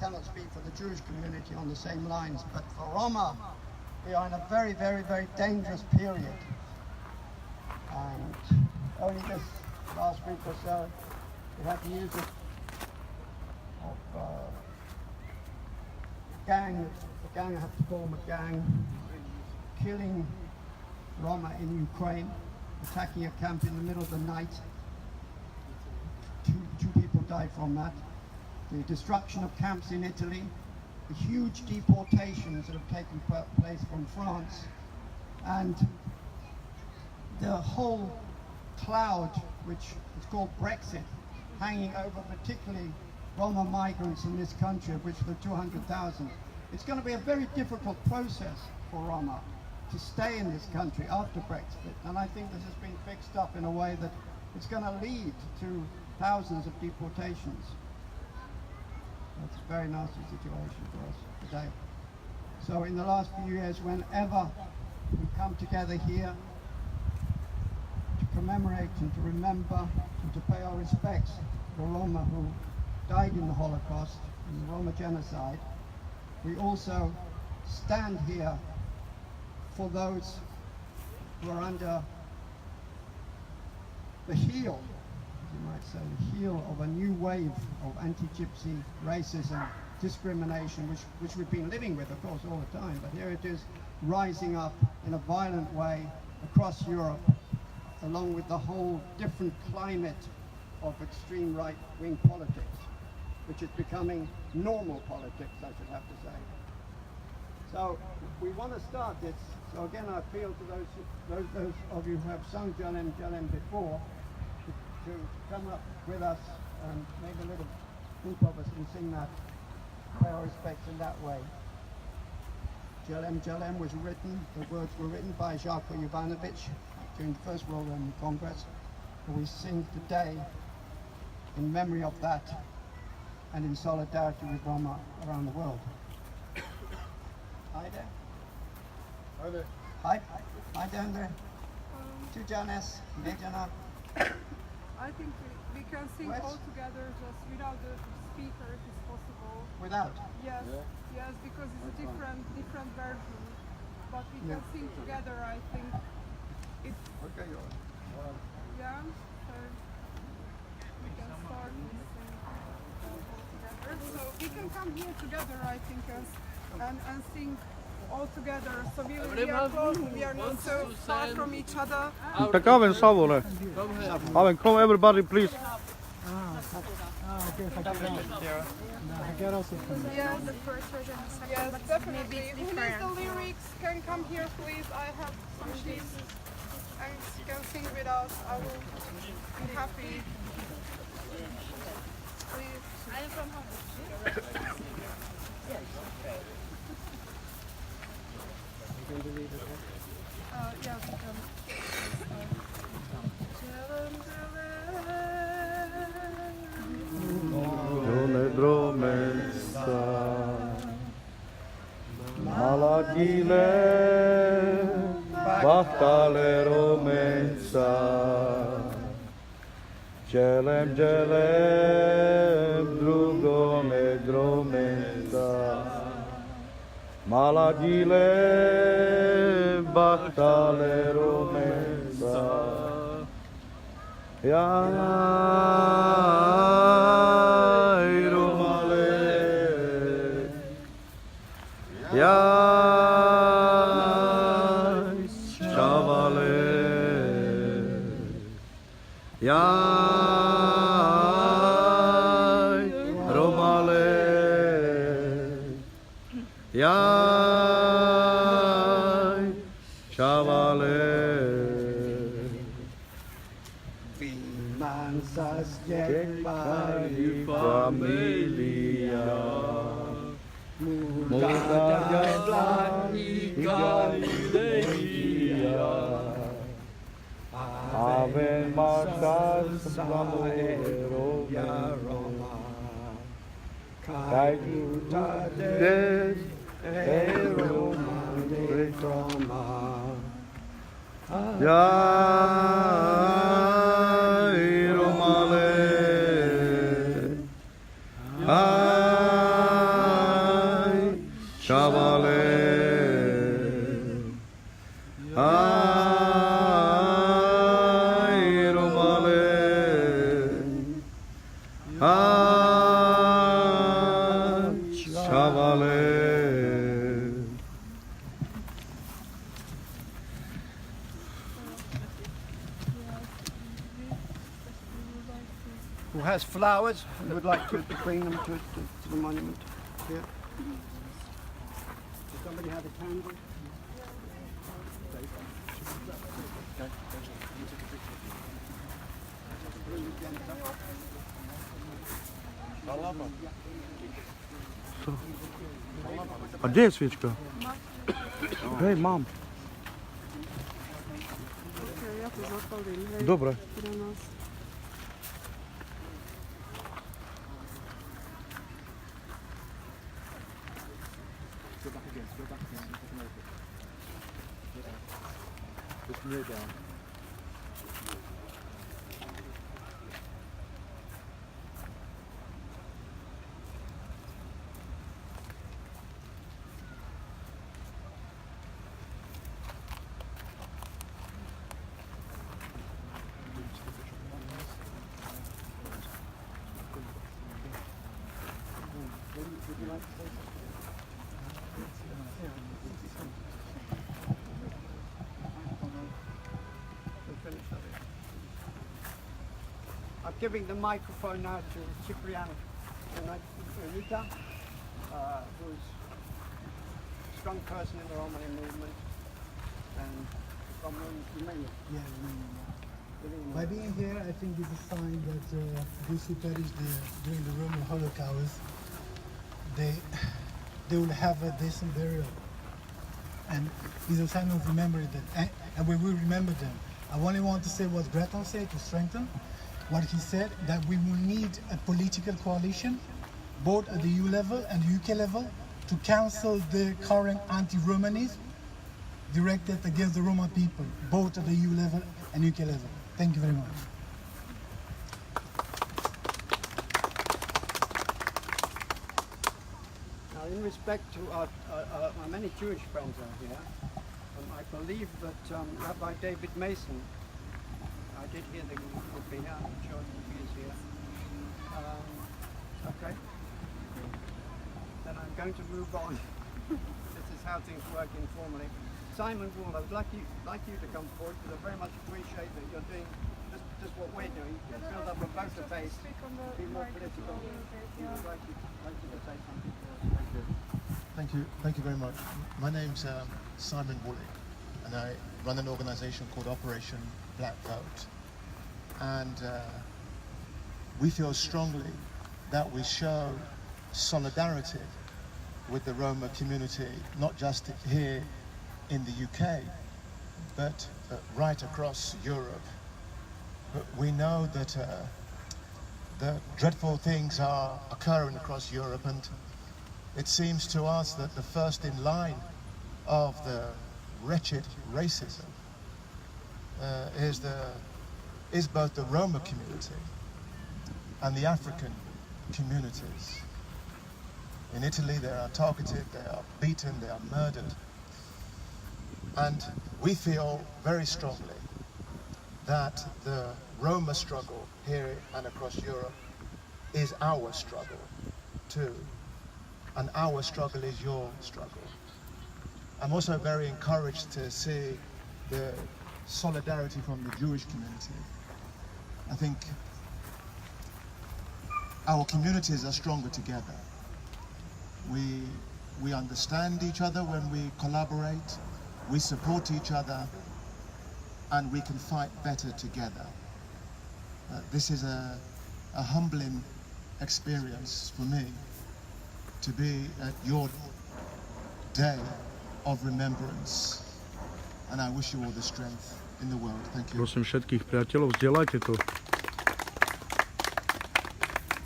cannot speak for the Jewish community on the same lines, but for Roma, we are in a very, very, very dangerous period. And only this last week or so, we had news of a gang had to form a gang, killing Roma in Ukraine, attacking a camp in the middle of the night. Two people died from that. The destruction of camps in Italy, the huge deportations that have taken place from France, and the whole cloud, which is called Brexit, hanging over particularly Roma migrants in this country, of which there are 200,000. It's going to be a very difficult process for Roma to stay in this country after Brexit, and I think this has been fixed up in a way that it's going to lead to thousands of deportations. That's a very nasty situation for us today. So in the last few years, whenever we come together here to commemorate and to remember and to pay our respects to the Roma who died in the Holocaust, in the Roma genocide, we also stand here for those who are under the heel, you might say, the heel of a new wave of anti-Gypsy racism, discrimination, which we've been living with, of course, all the time. But here it is rising up in a violent way across Europe, along with the whole different climate of extreme right-wing politics, which is becoming normal politics, I should have to say. So we want to start this. So again, I appeal to those of you who have sung Jalem Jalem before, to come up with us and maybe a little group of us can sing that, pay our respects in that way. Jalem Jalem was written, the words were written by Žarko Jovanović during the First World Roman Congress, and we sing today in memory of that and in solidarity with Roma around the world. Hi there. Hi there. Hi. Hi down there. To Janes, Nejana. I think we can sing all together just without the speaker if it's possible. Without? Yes, yes, because it's a different version. But we can sing together, I think. It's Okay, yeah, so we can start and sing all together. So we can come here together, I think, and sing all together. So we are close, we are not so far from each other. Come everybody, please. Yes, the first version is second, yes, but definitely. Who needs the lyrics can come here, please. I have some sheets and can sing with us. I will be happy. Please. I am from home. Yeah, we can. Dromensa Malagile Bahtale Romensa Jelem Jelem Drugome Dromensa Malagile Bahtale Romensa Familia Ave Maria Roma Caetutes Roma Romale has flowers. We would like to bring them to the monument here. Does somebody have a candle? A gdzie jest świeczka? Hej, mam. Okej, ja to zapalím. Hej, Dobre. pre nás. Just kneel down. I'm giving the microphone now to Cipriano Unita, who's a strong person in the Romanian movement and from Romania. Yeah, by being here, I think it's a sign that those who perished during the Roman Holocaust, they will have a decent burial, and it's a sign of remembering them, and we will remember them. I only want to say what Breton said to strengthen what he said, that we will need a political coalition, both at the EU level and the UK level, to cancel the current anti-Romanism directed against the Roma people, both at the EU level and UK level. Thank you very much. Now, in respect to our many Jewish friends out here, I believe that Rabbi David Mason, I did hear that he would be here, I'm sure he is here. Okay. Then I'm going to move on. This is how things work informally. Simon Wall, I would like you to come forward, because I very much appreciate that you're doing just what we're doing. Build up a voter base, be more political. We would like you to say something. Thank you very much. My name's Simon Woolley, and I run an organisation called Operation Black Vote. And we feel strongly that we show solidarity with the Roma community, not just here in the UK, but right across Europe. But we know that the dreadful things are occurring across Europe, and it seems to us that the first in line of the wretched racism is both the Roma community and the African communities. In Italy, they are targeted, they are beaten, they are murdered. And we feel very strongly that the Roma struggle here and across Europe is our struggle too. And our struggle is your struggle. I'm also very encouraged to see the solidarity from the Jewish community. I think our communities are stronger together. We understand each other when we collaborate, we support each other, and we can fight better together. This is a humbling experience for me to be at your day of remembrance, and I wish you all the strength in the world. Thank you. Prosím všetkých priateľov, zdieľajte to. Do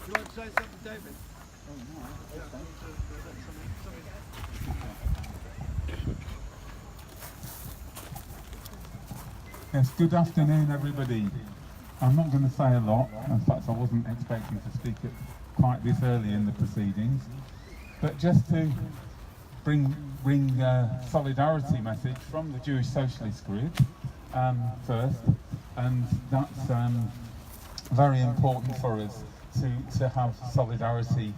you want to say something, David? Yes, good afternoon everybody. I'm not going to say a lot, in fact I wasn't expecting to speak at quite this early in the proceedings, but just to bring a solidarity message from the Jewish Socialist Group first, and that's very important for us to have solidarity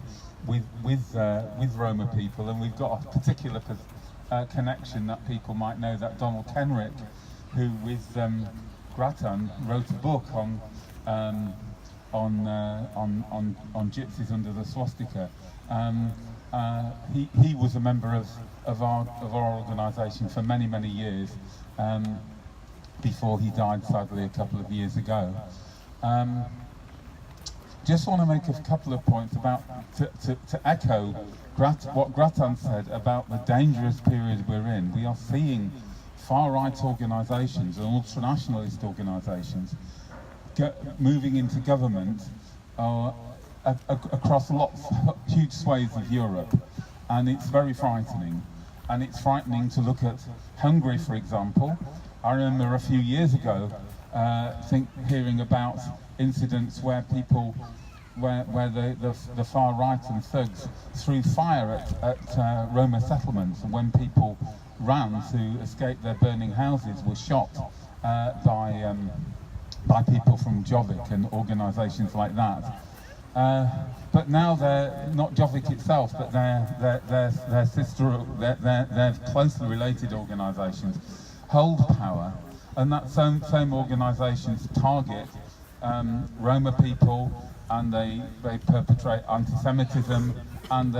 with Roma people, and we've got a particular connection that people might know, that Donald Kenrick, who with Gratan wrote a book on on gypsies under the swastika. He was a member of our organisation for many years before he died sadly a couple of years ago. Just want to make a couple of points about to echo what Gratan said about the dangerous period we're in. We are seeing far-right organisations and ultranationalist organisations moving into government across huge swathes of Europe, and it's very frightening. And it's frightening to look at Hungary, for example. I remember a few years ago hearing about incidents where the far right and thugs threw fire at Roma settlements, and when people ran to escape their burning houses were shot by people from Jobbik and organisations like that. But now they're not Jobbik itself, but their sister, their closely related organisations hold power, and that same organisations target Roma people, and they perpetrate anti-Semitism, and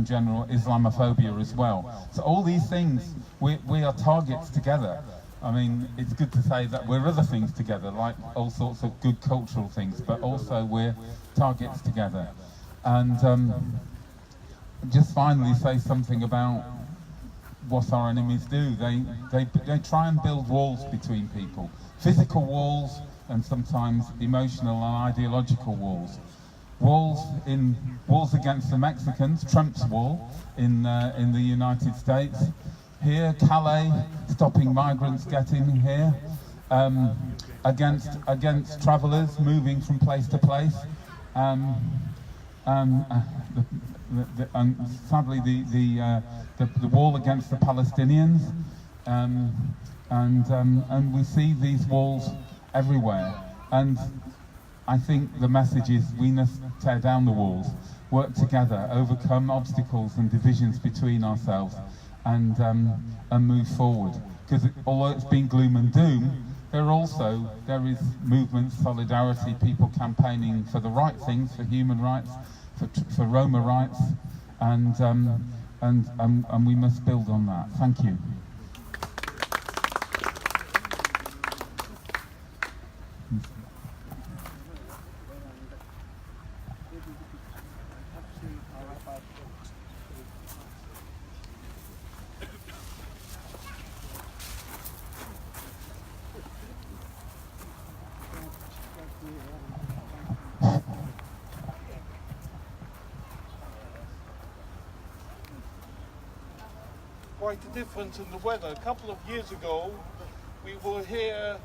general Islamophobia as well. So all these things, we are targets together. I mean, it's good to say that we're other things together, like all sorts of good cultural things, but also we're targets together. And just finally say something about what our enemies do. They try and build walls between people, physical walls, and sometimes emotional and ideological walls. Walls against the Mexicans, Trump's wall in the United States. Here, Calais, stopping migrants getting here, against travellers moving from place to place, and sadly the wall against the Palestinians, and we see these walls everywhere. And I think the message is we must tear down the walls, work together, overcome obstacles and divisions between ourselves, and move forward. Because although it's been gloom and doom, there is movement, solidarity, people campaigning for the right things, for human rights, for Roma rights, and we must build on that. Thank you. Quite a difference in the weather. A couple of years ago, we were here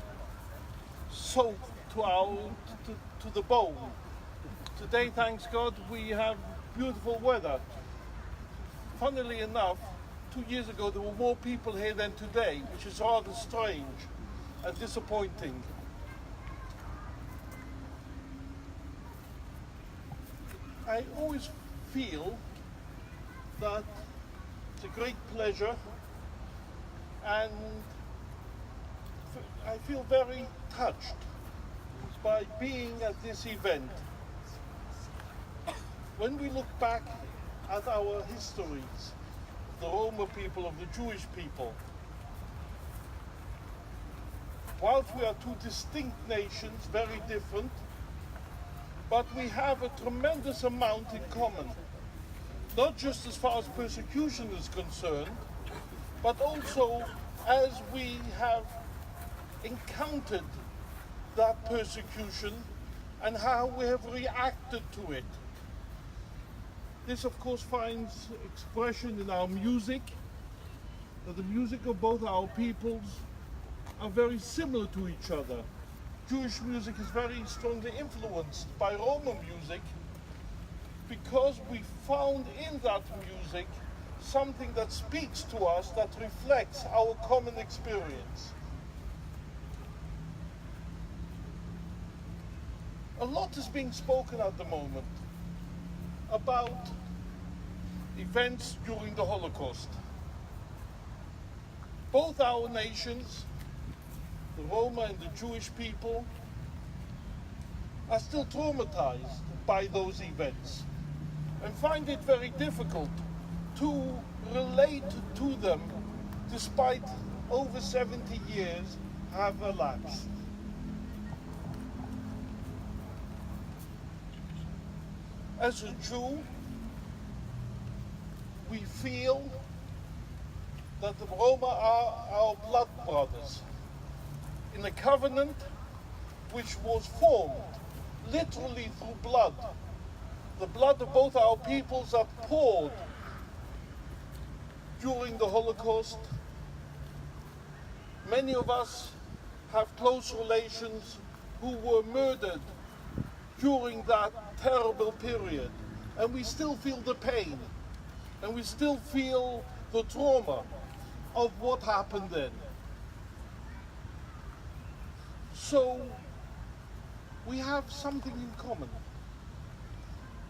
soaked to the bone. Today, thanks God, we have beautiful weather. Funnily enough, 2 years ago there were more people here than today, which is rather strange and disappointing. I always feel that it's a great pleasure, and I feel very touched by being at this event. When we look back at our histories, the Roma people, of the Jewish people, whilst we are two distinct nations, very different, but we have a tremendous amount in common. Not just as far as persecution is concerned, but also as we have encountered that persecution and how we have reacted to it. This, of course, finds expression in our music, that the music of both our peoples are very similar to each other. Jewish music is very strongly influenced by Roma music, because we found in that music something that speaks to us, that reflects our common experience. A lot is being spoken at the moment about events during the Holocaust. Both our nations, the Roma and the Jewish people, are still traumatized by those events and find it very difficult to relate to them despite over 70 years have elapsed. As a Jew, we feel that the Roma are our blood brothers in a covenant which was formed literally through blood. The blood of both our peoples are poured during the Holocaust. Many of us have close relations who were murdered during that terrible period, and we still feel the pain, and we still feel the trauma of what happened then. So we have something in common.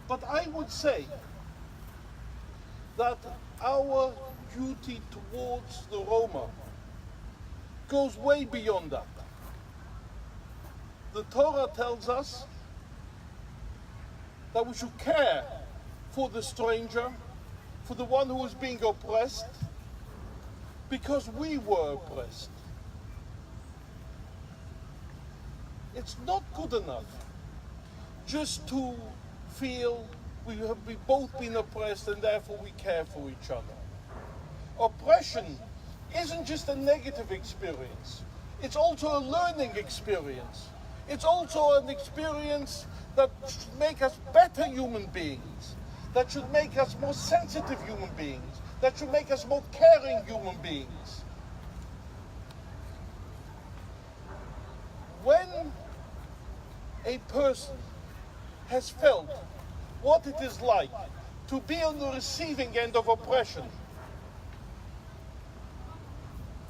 But I would say that our duty towards the Roma goes way beyond that. The Torah tells us that we should care for the stranger, for the one who is being oppressed, because we were oppressed. It's not good enough just to feel we've both been oppressed and therefore we care for each other. Oppression isn't just a negative experience. It's also a learning experience. It's also an experience that should make us better human beings, that should make us more sensitive human beings, that should make us more caring human beings. When a person has felt what it is like to be on the receiving end of oppression,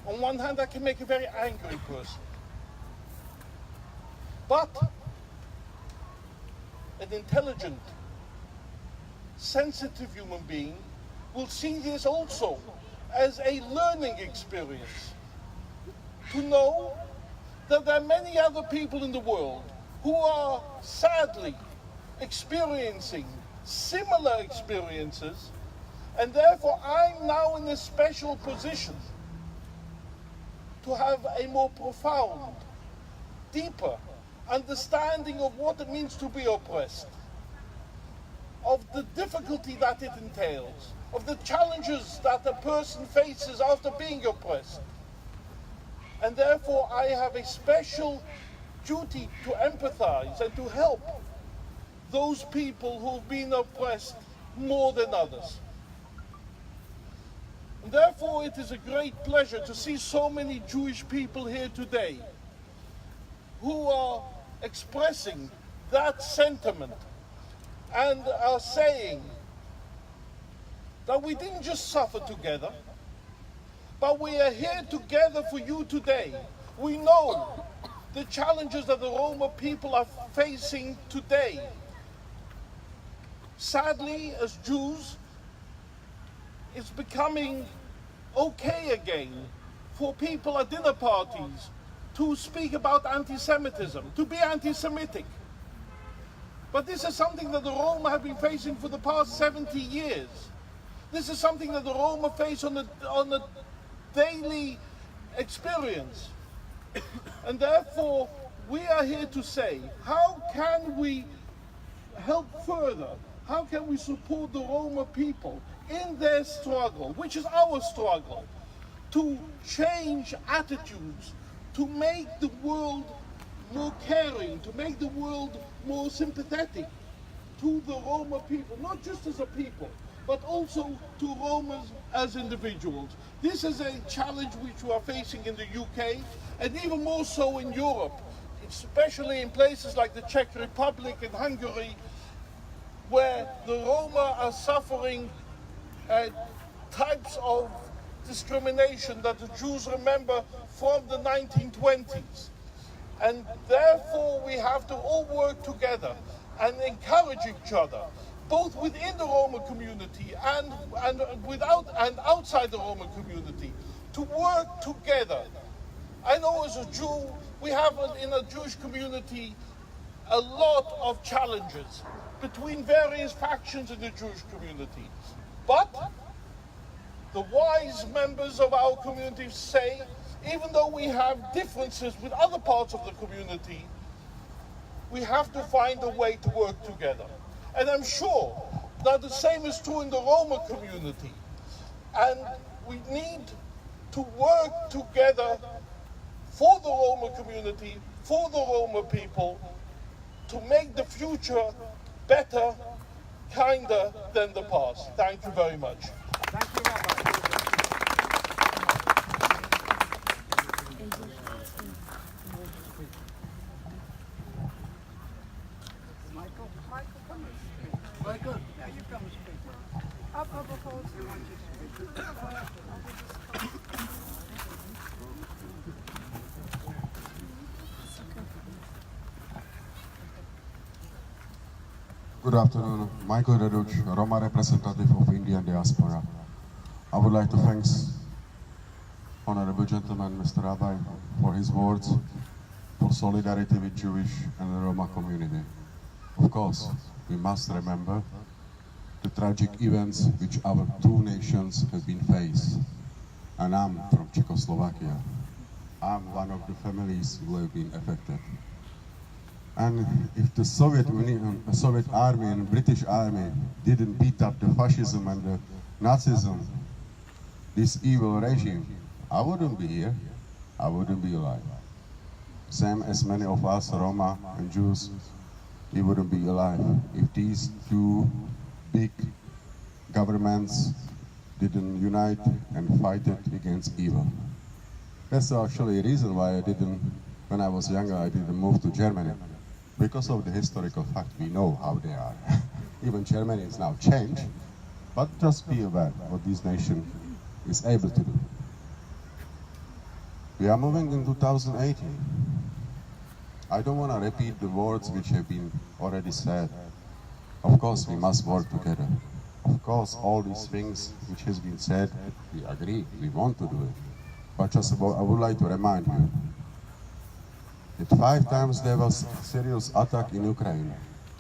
on one hand, that can make a very angry person. But an intelligent, sensitive human being will see this also as a learning experience. To know that there are many other people in the world who are sadly experiencing similar experiences, and therefore I'm now in a special position to have a more profound, deeper understanding of what it means to be oppressed, of the difficulty that it entails, of the challenges that a person faces after being oppressed. And therefore I have a special duty to empathize and to help those people who've been oppressed more than others. And therefore it is a great pleasure to see so many Jewish people here today who are expressing that sentiment and are saying that we didn't just suffer together, but we are here together for you today. We know the challenges that the Roma people are facing today. Sadly, as Jews, it's becoming okay again for people at dinner parties to speak about anti-Semitism, to be anti-Semitic. But this is something that the Roma have been facing for the past 70 years. This is something that the Roma face on a daily experience. And therefore, we are here to say, how can we help further? How can we support the Roma people in their struggle, which is our struggle, to change attitudes, to make the world more caring, to make the world more sympathetic to the Roma people, not just as a people, but also to Romas as individuals. This is a challenge which we are facing in the UK, and even more so in Europe, especially in places like the Czech Republic and Hungary, where the Roma are suffering types of discrimination that the Jews remember from the 1920s. And therefore we have to all work together and encourage each other, both within the Roma community and outside the Roma community, to work together. I know as a Jew, we have in a Jewish community a lot of challenges between various factions in the Jewish community. But the wise members of our community say, even though we have differences with other parts of the community, we have to find a way to work together. And I'm sure that the same is true in the Roma community. And we need to work together for the Roma community, for the Roma people, to make the future better, kinder than the past. Thank you very much. Thank you, Rabbi. Michael, come and speak. Michael, yeah, you come and speak. Up, opposed. I want you to speak. Good afternoon, Michael Reduc, Roma representative of Indian diaspora. I would like to thank Honorable Gentleman Mr. Rabbi for his words for solidarity with Jewish and the Roma community. Of course, we must remember the tragic events which our two nations have been faced. And I'm from Czechoslovakia. I'm one of the families who have been affected. And if the Soviet Union, Soviet army and British army didn't beat up the fascism and the Nazism, this evil regime, I wouldn't be here, I wouldn't be alive. Same as many of us Roma and Jews, we wouldn't be alive if these two big governments didn't unite and fight it against evil. That's actually a reason why when I was younger, I didn't move to Germany. Because of the historical fact, we know how they are. Even Germany is now changed, but just be aware what this nation is able to do. We are moving in 2018. I don't want to repeat the words which have been already said. Of course, we must work together. Of course, all these things which has been said, we agree, we want to do it. But just I would like to remind you that 5 times there was serious attack in Ukraine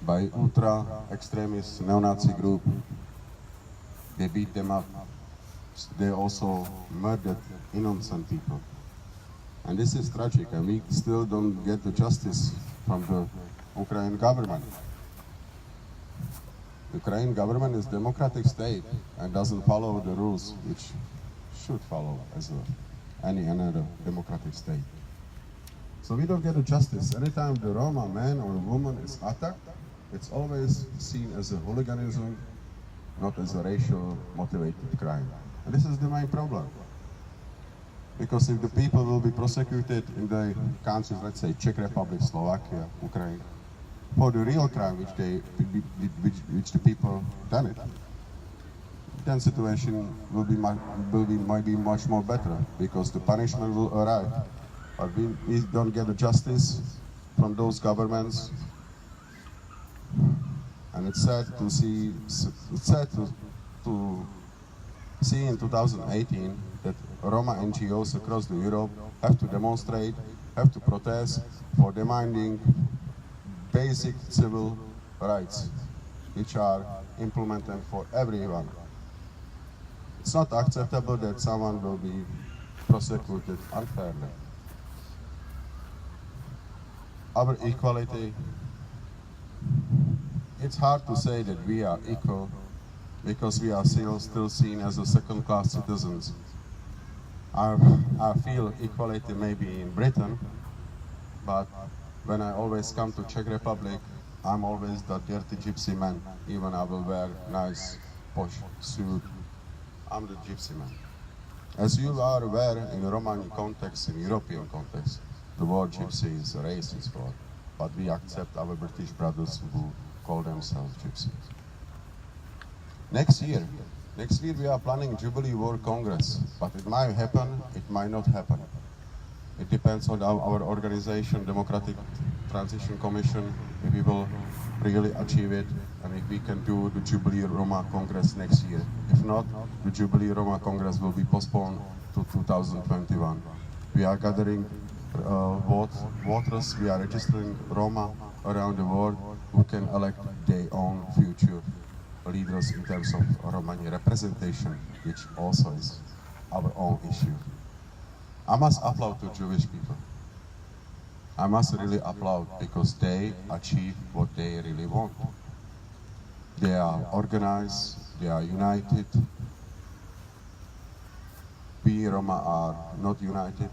by ultra-extremist neo-Nazi group. They beat them up. They also murdered innocent people. And this is tragic, and we still don't get the justice from the Ukrainian government. The Ukrainian government is a democratic state and doesn't follow the rules which should follow as any other democratic state. So we don't get a justice. Anytime the Roma man or woman is attacked, it's always seen as a hooliganism, not as a racial motivated crime. And this is the main problem. Because if the people will be prosecuted in the countries, let's say Czech Republic, Slovakia, Ukraine, for the real crime which the people done it, then situation might be much more better, because the punishment will arrive. But we don't get the justice from those governments, and it's sad to see. It's sad to see in 2018 that Roma NGOs across Europe have to demonstrate, have to protest for demanding basic civil rights, which are implemented for everyone. It's not acceptable that someone will be prosecuted unfairly. Our equality, it's hard to say that we are equal because we are still seen as a second-class citizens. I feel equality maybe in Britain, but when I always come to Czech Republic, I'm always the dirty gypsy man. Even I will wear nice posh suit. I'm the gypsy man. As you are aware, in Romani context, in European context, the word gypsy is a racist word, but we accept our British brothers who call themselves gypsies. Next year we are planning Jubilee World Congress, but it might happen, it might not happen. It depends on our organization, Democratic Transition Commission, if we will really achieve it, and if we can do the Jubilee Roma Congress next year. If not, the Jubilee Roma Congress will be postponed to 2021. We are gathering voters, we are registering Roma around the world who can elect their own future leaders in terms of Romani representation, which also is our own issue. I must applaud to Jewish people. I must really applaud because they achieve what they really want. They are organized, they are united. We Roma are not united.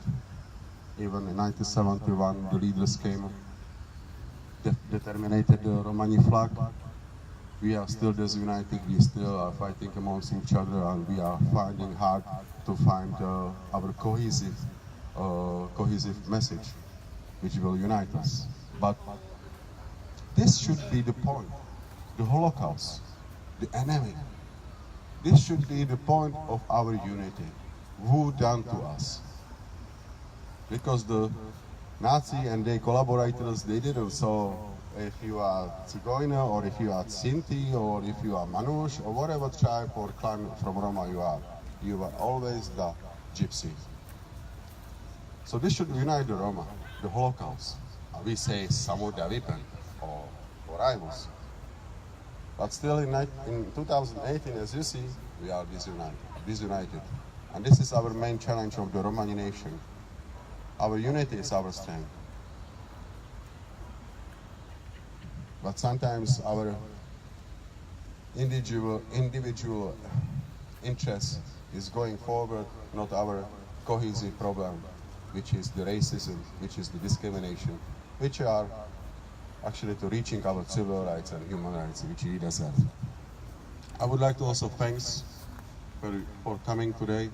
Even in 1971, the leaders came, determined the Romani flag. We are still disunited, we still are fighting amongst each other, and we are finding hard to find our cohesive message, which will unite us. But this should be the point. The Holocaust, the enemy. This should be the point of our unity. Who done to us? Because the Nazi and their collaborators, they didn't. So if you are Tsigoiner, or if you are Sinti, or if you are Manush, or whatever tribe or clan from Roma you are always the gypsy. So this should unite the Roma, the Holocaust. We say Samuda Vipen or Raimus. But still in 2018, as you see, we are disunited. And this is our main challenge of the Romani nation. Our unity is our strength. But sometimes our individual interest is going forward, not our cohesive problem, which is the racism, which is the discrimination, which are actually to reaching our civil rights and human rights, which we deserve. I would like to also thank for coming today.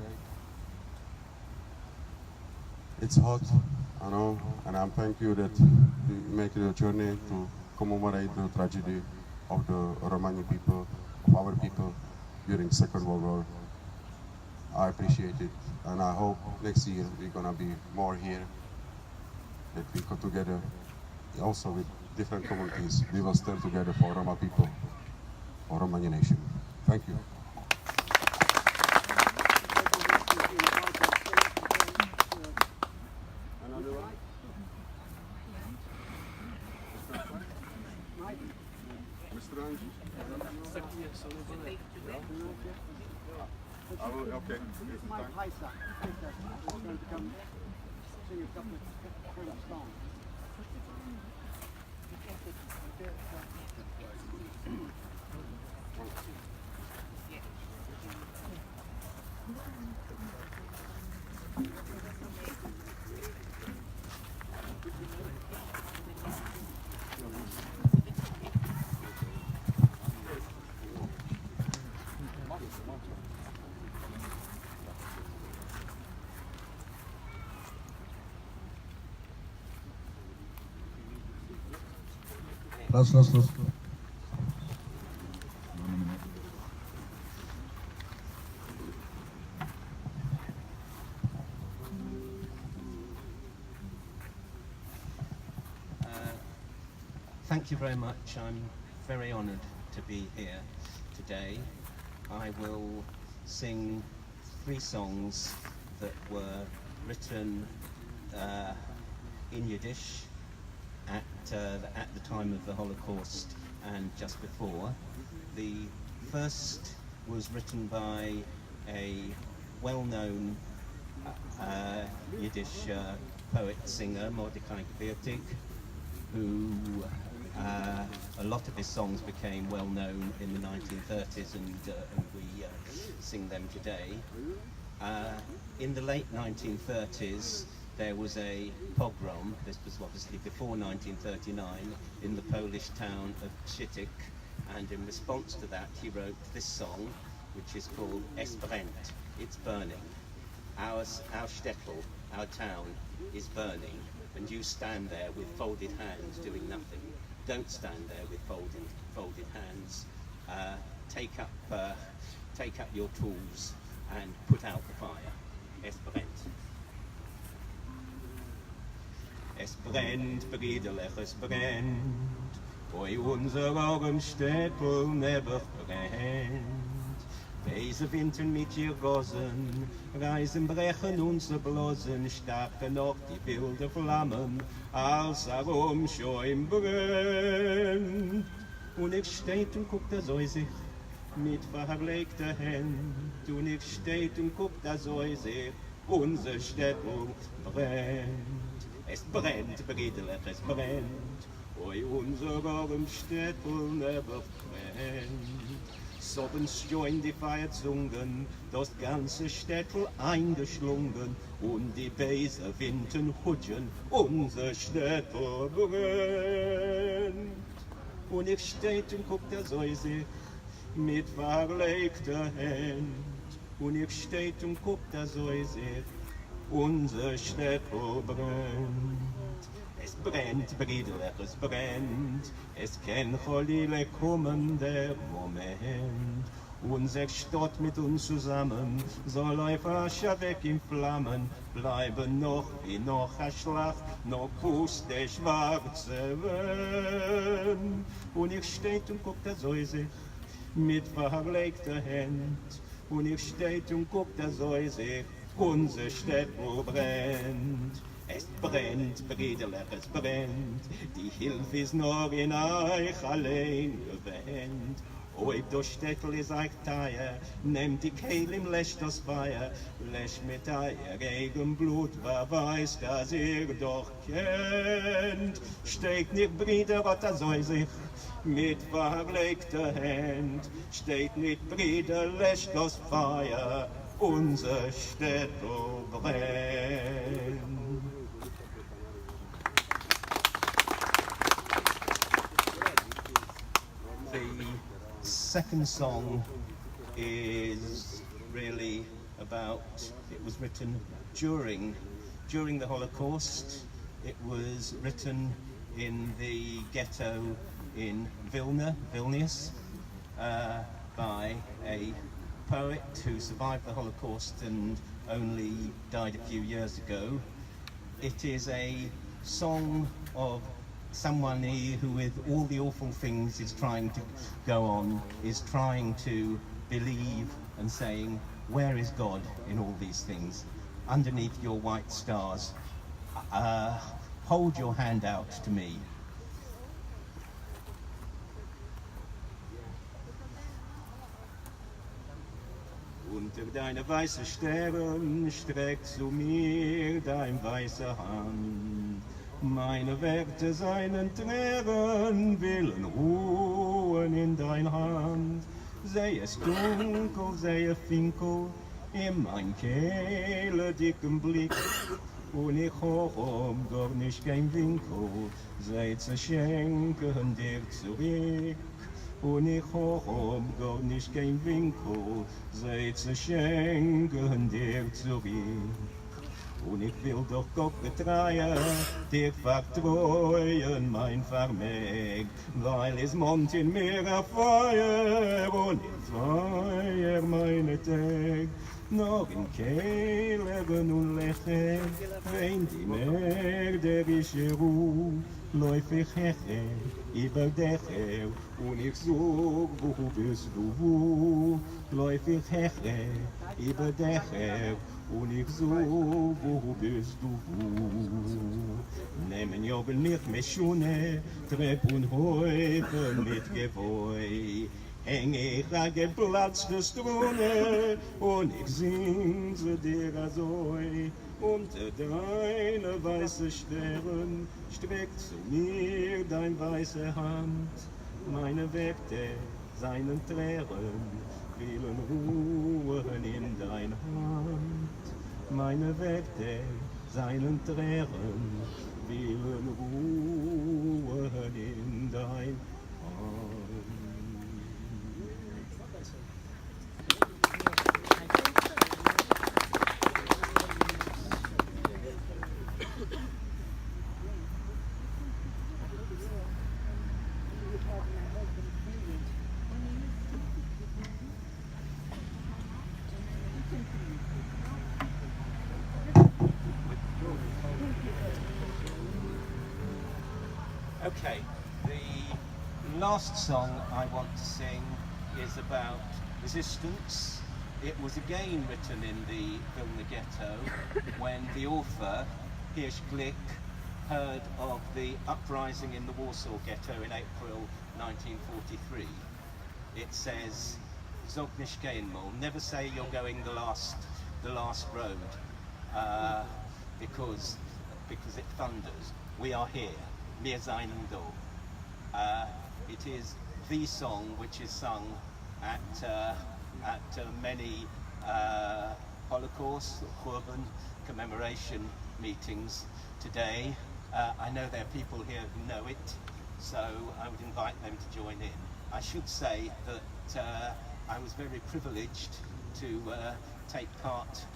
It's hot, I know, and I'm thank you that you make the journey to commemorate the tragedy of the Romani people, of our people during Second World War. I appreciate it, and I hope next year we're gonna be more here, that we come together, also with different communities. We will stand together for Roma people, for Romani nation. Thank you. Okay. This is my Paisa. I'm going to come sing a couple of French songs. Los. Thank you very much. I'm very honoured to be here today. I will sing 3 songs that were written in Yiddish at the time of the Holocaust and just before. The first was written by a well-known Yiddish poet-singer, Mordecai Gebirtig, who a lot of his songs became well-known in the 1930s, and we sing them today. In the late 1930s, there was a pogrom, this was obviously before 1939, in the Polish town of Szytyk, and in response to that he wrote this song, which is called Es brennt, it's burning. Our shtetl, our town, is burning, and you stand there with folded hands doing nothing. Don't stand there with folded hands. Take up your tools and put out the fire. Es brennt. Es brennt, Brüderlech, es brennt, bei unserem Städtel nebach brennt. Böse Winden mit ihr Rosen, Reisen brechen und zerblosen, starke noch die wilde Flammen, als herum schon brennt. Und ich steht und guckt so sich mit verlegter Hand, und ich steht und guckt so sich, unser Städtel brennt. Es brennt, Briedele, es brennt, oi unser arm Städtel never brennt. Sobens join die Feierzungen, das ganze Städtel eingeschlungen, und die böse Winden hutschen, unser Städtel brennt. Und ich steht und guckt so sich mit verlegter Hand, und ich steht und guckt so sich, unser Städtel brennt. Es brennt, Briedele, es brennt, es kann Cholile kommen, der Moment. Unser Stott mit uns zusammen, soll einfach weg in Flammen, bleiben noch wie noch ein Schlag, noch pust der schwarze Wind. Und ich steht und guckt so sich mit verlegter Hand, und ich steht und guckt so sich, unser Städtel brennt. Es brennt, Briedele, es brennt, die Hilfe ist nur in euch allein gewähnt. Oi, das Städtel ist euch teuer, nehmt die Kehle im Läsch das Feuer, läsch mit euer eigenem Blut, wer weiß, dass ihr doch kennt. Steht nicht, Brüder, was soll sich mit verlegter Hand, steht nicht, Brüder, läsch das Feuer, unser Städtel brennt. The second song is really about, it was written during the Holocaust. It was written in the ghetto in Vilnius, by a poet who survived the Holocaust and only died a few years ago. It is a song of someone who, with all the awful things is trying to go on, is trying to believe and saying, where is God in all these things? Underneath your white stars, hold your hand out to me. Unter deine weiße Sterne streckt zu mir dein weiße Hand. Meine Werte seinen Tränen willen ruhen in dein Hand. Sei es dunkel, sei es finkel, in mein Kehle dicken Blick. Und ich hoch gar nicht kein Winkel, sei zu schenken dir zurück. Und ich hoch gar nicht kein Winkel, sei zu schenken dir zurück. Und ich will doch Gott betreuen, dir vertreuen mein Vermeg, weil es Mond in mir auf Feuer und in Feuer meine Tag. Noch in Kehlern und Lächeln, wenn die mörderische Ruhe, läuf ich hecher über Dächer und ich such, wo bist du, wo? Läuf ich hecher über Dächer und ich such, wo bist du, wo? Nehmen Jobel mich mit Schuhe, Trepp und Häufen mit Gewoi. Häng ich an geplatzte Strune und ich sing zu dir so. Unter deine weiße Stern streckt zu mir dein weiße Hand. Meine Werte seinen Tränen willen ruhen in dein Hand. Meine Werte seinen Tränen willen ruhen in dein Hand. Okay, the last song I want to sing is about resistance. It was again written in the film The Ghetto when the author, Hirsch Glick, heard of the uprising in the Warsaw Ghetto in April 1943. It says, "Zognish Gainmol," never say you're going the last road, because it thunders. We are here, wir seien do. It is the song which is sung at many Holocaust, Churban commemoration meetings today. I know there are people here who know it, so I would invite them to join in. I should say that I was very privileged to take part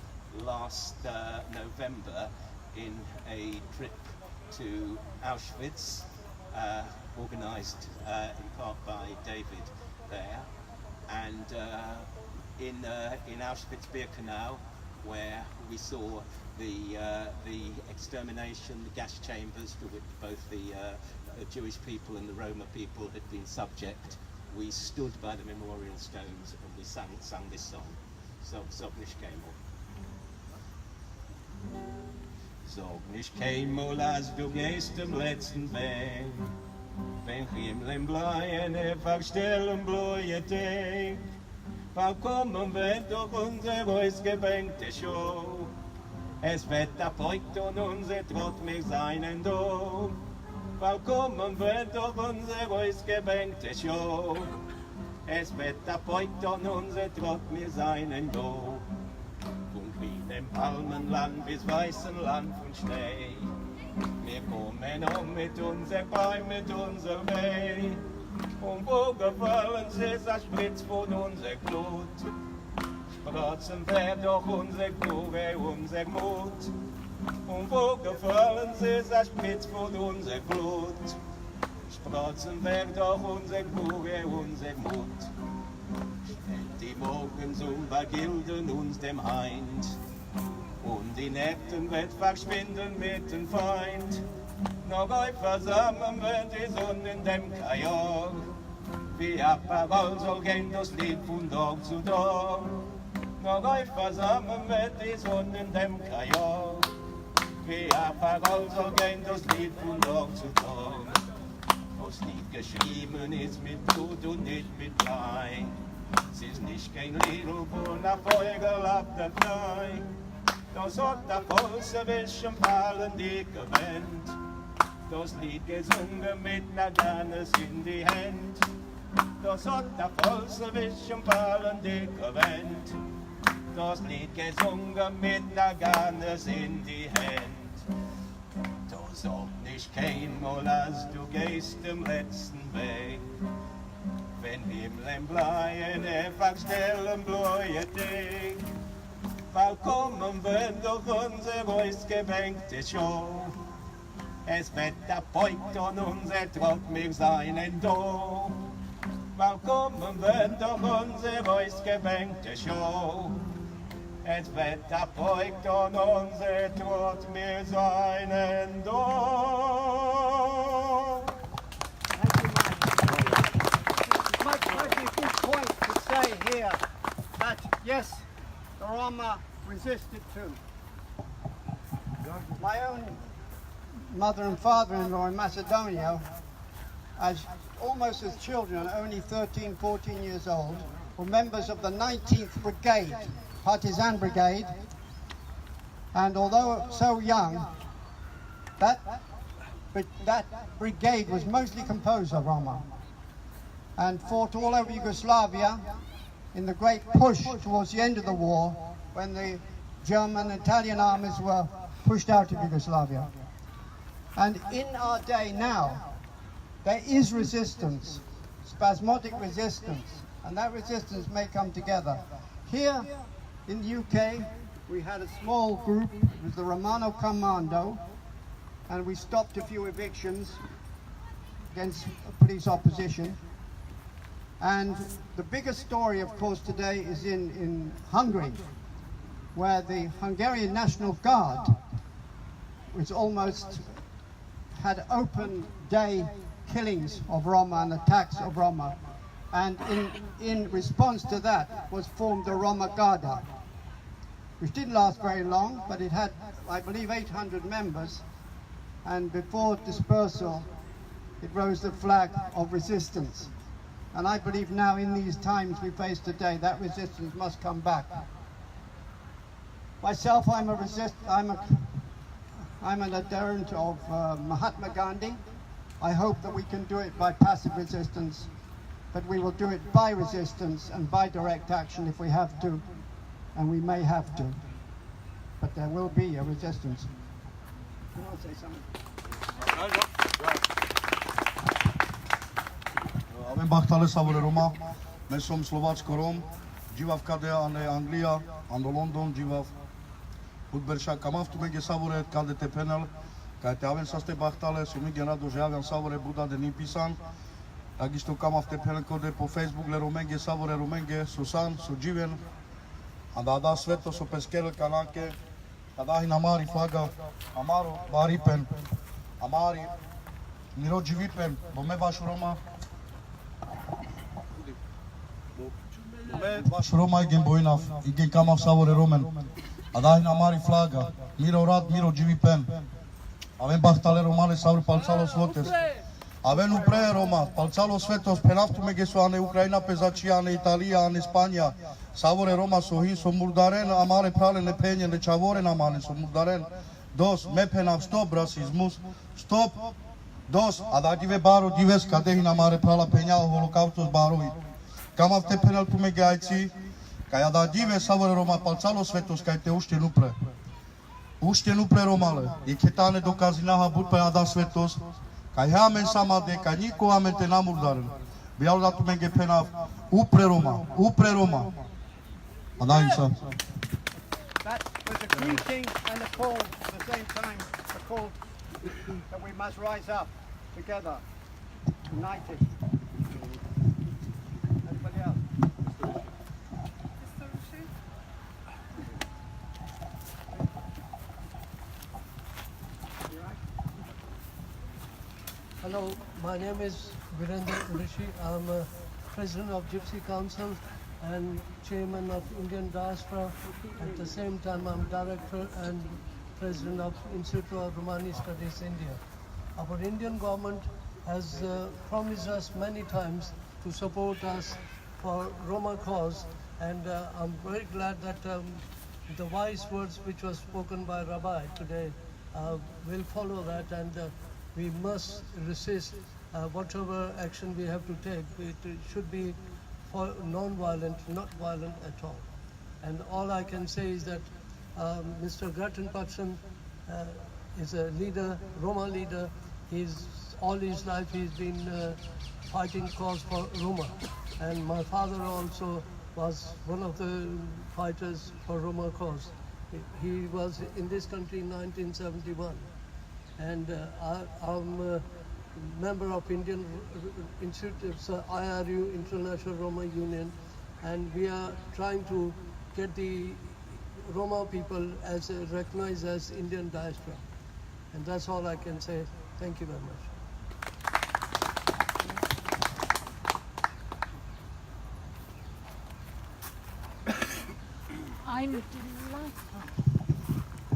last November in a trip to Auschwitz, organised in part by David there, and in Auschwitz-Birkenau, where we saw the extermination, the gas chambers to which both the Jewish people and the Roma people had been subject. We stood by the memorial stones and we sang this song, Zognish Gainmol. Zognish Gainmol, als du gehst im letzten Weg, wenn Himmeln bleien, verstellen blühe Tag, willkommen wird durch unser ausgebänkte Show. Es wird erbeugt und unser Trott mir seinen Dom. Willkommen wird durch unser ausgebänkte Show. Es wird erbeugt und unser Trott mir seinen Dom. Von grünem Palmenland bis weißem Land von Schnee. Wir kommen mit unser Bein, mit unser Weg. Und wo gefallen sie, das spritzt von unser Blut. Sprotzen wird durch unser Kluge, unser Mut. Und wo gefallen sie, das spritzt von unser Blut. Sprotzen wird durch unser Kluge, unser Mut. Stellt die Morgensum vergilden uns dem Heind. Und die Nächten wird verschwinden mit dem Feind. Noch euch versammeln wird die Sonne in dem Kajor. Wie Apparol soll gehen das Lied von Tag zu Tag. Noch euch versammeln wird die Sonne in dem Kajor. Wie Apparol soll gehen das Lied von Tag zu Tag. Das Lied geschrieben ist mit Blut und nicht mit Blei. Es ist nicht kein Lied von Erfolg ab der Frei. Das hat der bolschewischen Fallen die gewähnt. Das Lied gesungen mit ner Gannes in die Hand. Das hat der bolschewischen Fallen die gewähnt. Das Lied gesungen mit ner Gannes in die Hand. Das sag nicht keinmal, als du gehst im letzten Weg. Wenn Himmeln bleien, verstellen blühe Tag. Willkommen wird durch unser ausgebänkte Show. Es wird erbeugt und unser Trott mir seinen Do. Willkommen wird durch unser ausgebänkte Show. Es wird erbeugt und unser Trott mir seinen Do. Might be a good point to say here that yes, the Roma resisted too. My own mother and father-in-law in Macedonia, almost as children, only 13, 14 years old, were members of the 19th Brigade, Partisan Brigade, and although so young, that brigade was mostly composed of Roma and fought all over Yugoslavia in the great push towards the end of the war when the German and Italian armies were pushed out of Yugoslavia. And in our day now, there is resistance, spasmodic resistance, and that resistance may come together. Here in the UK, we had a small group, it was the Romano Commando, and we stopped a few evictions against police opposition. And the biggest story, of course, today is in Hungary, where the Hungarian National Guard, which almost had open day killings of Roma and attacks of Roma. And in response to that was formed the Roma Garda, which didn't last very long, but it had, I believe, 800 members. And before dispersal, it rose the flag of resistance. And I believe now, in these times we face today, that resistance must come back. Myself, I'm an adherent of Mahatma Gandhi. I hope that we can do it by passive resistance, but we will do it by resistance and by direct action if we have to, and we may have to. But there will be a resistance. You want to say something? Avem bahtale savore Roma, me som Slovačko Rom, živav kade ane Anglia, ando London živav. Budberša kamav tu mege savore kade te penel, kaj te avem sa ste bahtale, su mi rado že avem savore buda de nipisan. Takisto kamav te penel kode po Facebook le romenge savore romenge susan su živen. Anda da sveto su peskerel kanake, tada hin amari flaga, amaro baripen, amari miro živipen, bo me baš Roma. Baš Roma igen bojnav, igen kamav savore romen. Adahin amari flaga, miro rad, miro živi pen. Avem bahtale romale savore palcalo svotes. Avem upre Roma, palcalo svetos, penaftu megesu ane Ukraina pezaci, ane Italia, ane Spania. Savore Roma sohin so murdaren, amare prale ne penje, ne čavore namane so murdaren. Dos, me penav, stop rasizmus, stop. Dos, adadive baro dives, kadehin amare prala penja, holocaustos barovi. Kamav te penal tu me gajci, kaj adadive savore Roma palcalo svetos, kaj te ušte nupre. Ušte nupre Romale, i ketane dokazi naha bud pe ada svetos, kaj hamen samade, kaj niko hamen te namurdaren. Bial da tu me ge penav, upre Roma, upre Roma. Adahin sa. That was a greeting and a call at the same time, a call that we must rise up together, united. Anybody else? Mr. Rishi? Hello, my name is Virendra Rishi. I'm President of Gypsy Council and Chairman of Indian Diaspora. At the same time, I'm Director and President of Institute of Romani Studies India. Our Indian government has promised us many times to support us for Roma cause, and I'm very glad that the wise words which was spoken by Rabbi today will follow that, and we must resist whatever action we have to take. It should be for non-violent, not violent at all. And all I can say is that Mr. Grattan Patson is a leader, Roma leader. All his life he's been fighting cause for Roma. And my father also was one of the fighters for Roma cause. He was in this country in 1971. And I'm a member of Indian Institute, IRU, International Roma Union, and we are trying to get the Roma people as recognized as Indian diaspora. And that's all I can say. Thank you very much.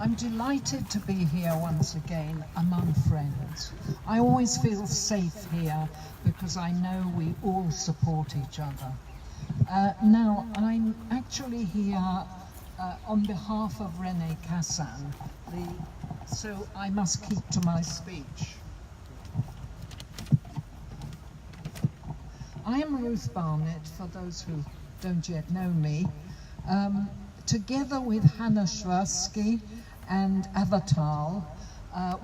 I'm delighted to be here once again among friends. I always feel safe here because I know we all support each other. Now, I'm actually here on behalf of René Cassin, so I must keep to my speech. I am Ruth Barnett, for those who don't yet know me. Together with Hannah Shversky and Avatal,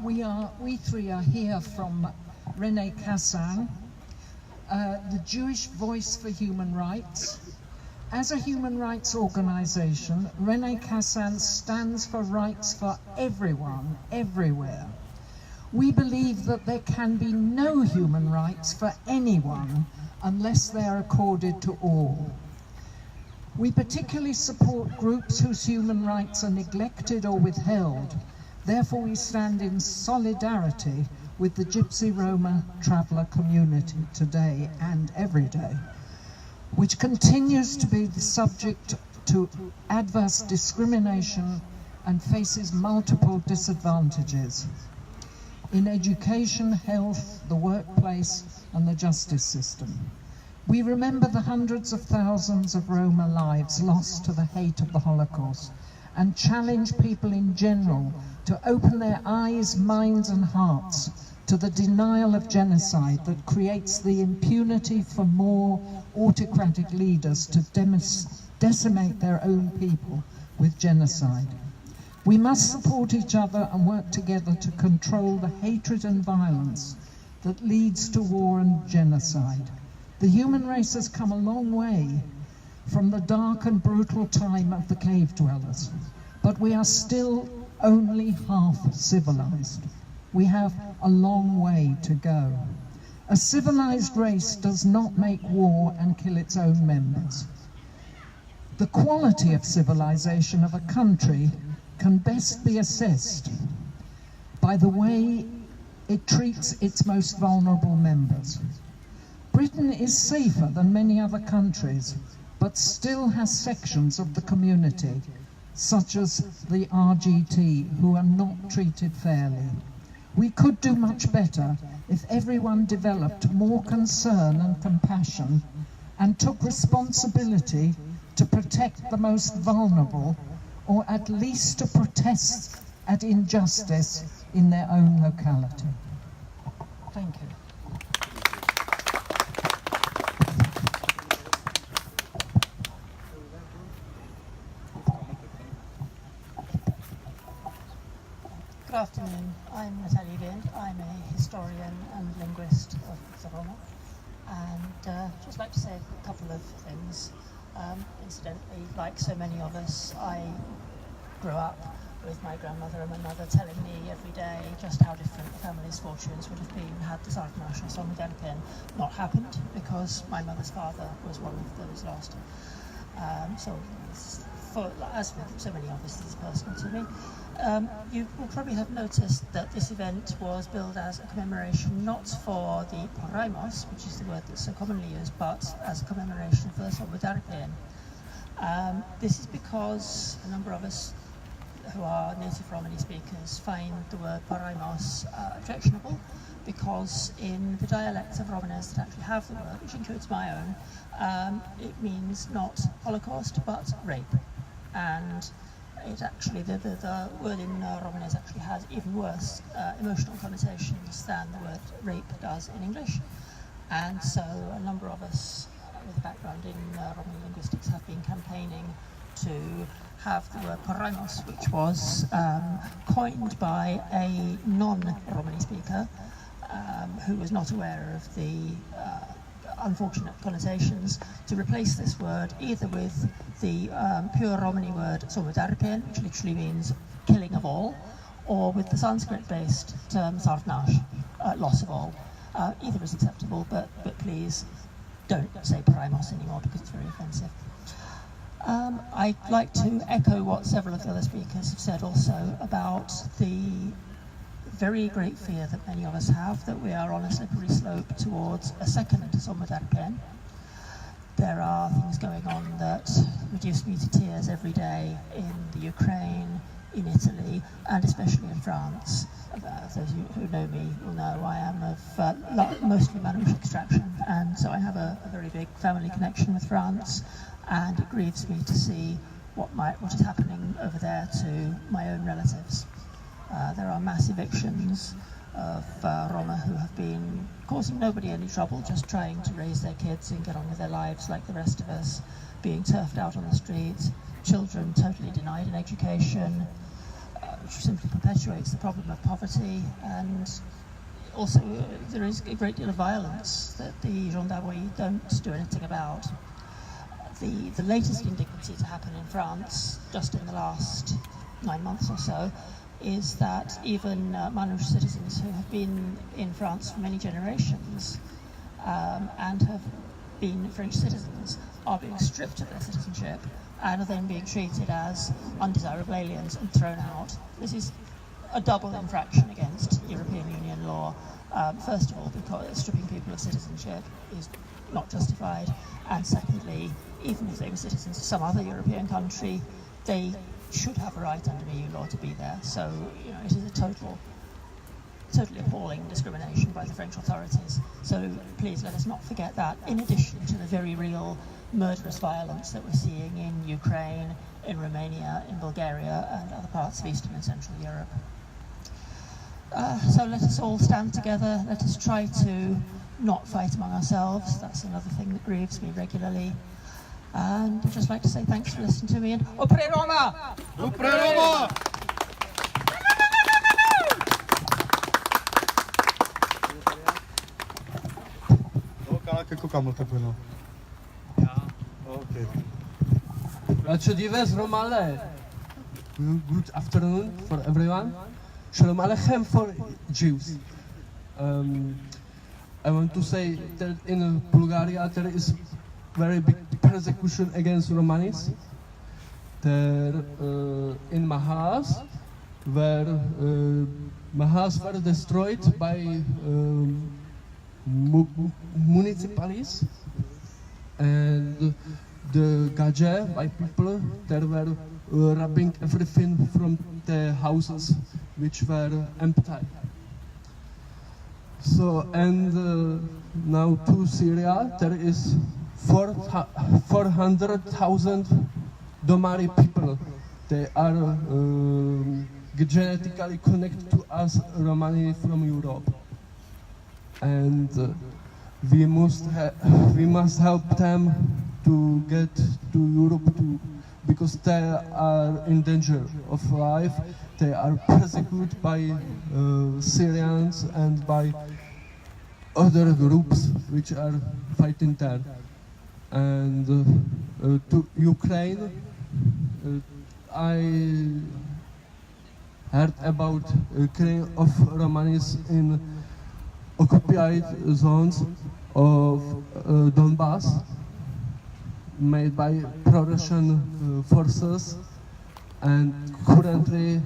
we three are here from René Cassin, the Jewish Voice for Human Rights. As a human rights organization, René Cassin stands for rights for everyone, everywhere. We believe that there can be no human rights for anyone unless they are accorded to all. We particularly support groups whose human rights are neglected or withheld. Therefore, we stand in solidarity with the Gypsy Roma traveller community today and every day. which continues to be the subject to adverse discrimination and faces multiple disadvantages in education, health, the workplace, and the justice system. We remember the hundreds of thousands of Roma lives lost to the hate of the Holocaust and challenge people in general to open their eyes, minds, and hearts to the denial of genocide that creates the impunity for more autocratic leaders to decimate their own people with genocide. We must support each other and work together to control the hatred and violence that leads to war and genocide. The human race has come a long way from the dark and brutal time of the cave dwellers, but we are still only half civilized. We have a long way to go. A civilized race does not make war and kill its own members. The quality of civilization of a country can best be assessed by the way it treats its most vulnerable members. Britain is safer than many other countries, but still has sections of the community, such as the RGT, who are not treated fairly. We could do much better if everyone developed more concern and compassion and took responsibility to protect the most vulnerable, or at least to protest at injustice in their own locality. Thank you. Good afternoon, I'm Natalie Wind. I'm a historian and linguist of the Roma, and I'd just like to say a couple of things. Incidentally, like so many of us, I grew up with my grandmother and my mother telling me every day just how different the family's fortunes would have been had the Sargnash or Solidarpen not happened, because my mother's father was one of those last. As with so many of us, this is personal to me. You will probably have noticed that this event was billed as a commemoration not for the Paraimos, which is the word that's so commonly used, but as a commemoration for Solidarpen. This is because a number of us who are native Romani speakers find the word Paraimos objectionable, because in the dialects of Romanes that actually have the word, which includes my own, it means not Holocaust but rape. And it actually, the word in Romanes actually has even worse emotional connotations than the word rape does in English. And so a number of us with a background in Romani linguistics have been campaigning to have the word Paraimos, which was coined by a non-Romani speaker who was not aware of the unfortunate connotations, to replace this word either with the pure Romani word Solidarpen, which literally means killing of all, or with the Sanskrit-based term Sargnash, loss of all. Either is acceptable, but please don't say Paraimos anymore because it's very offensive. I'd like to echo what several of the other speakers have said also about the very great fear that many of us have that we are on a slippery slope towards a second Solidarpen. There are things going on that reduce me to tears every day in the Ukraine, in Italy, and especially in France. Those who know me will know I am of mostly Manouche extraction, and so I have a very big family connection with France, and it grieves me to see what is happening over there to my own relatives. There are mass evictions of Roma who have been causing nobody any trouble, just trying to raise their kids and get on with their lives like the rest of us, being turfed out on the streets, children totally denied an education, which simply perpetuates the problem of poverty, and also there is a great deal of violence that the gendarmerie don't do anything about. The latest indignity to happen in France, just in the last 9 months or so, is that even Manouche citizens who have been in France for many generations and have been French citizens are being stripped of their citizenship and are then being treated as undesirable aliens and thrown out. This is a double infraction against European Union law. First of all, because stripping people of citizenship is not justified. And secondly, even if they were citizens of some other European country, they should have a right under EU law to be there. So, you know, it is a totally appalling discrimination by the French authorities. So please let us not forget that, in addition to the very real murderous violence that we're seeing in Ukraine, in Romania, in Bulgaria, and other parts of Eastern and Central Europe. So let us all stand together. Let us try to not fight among ourselves. That's another thing that grieves me regularly. And I'd just like to say thanks for listening to me, and Opre Roma! Opre Roma! Good afternoon for everyone. Shalom Aleichem for Jews. I want to say that in Bulgaria there is very big persecution against Romanis. There, in Mahas, where Mahas were destroyed by municipalities, and the Gaje by people that were robbing everything from the houses which were empty. So, and now to Syria, there is 400,000 Domari people. They are genetically connected to us Romani from Europe. And we must help them to get to Europe too, because they are in danger of life. They are persecuted by Syrians and by other groups which are fighting there. And to Ukraine, I heard about killing of Romanis in occupied zones of Donbass, made by pro-Russian forces, and currently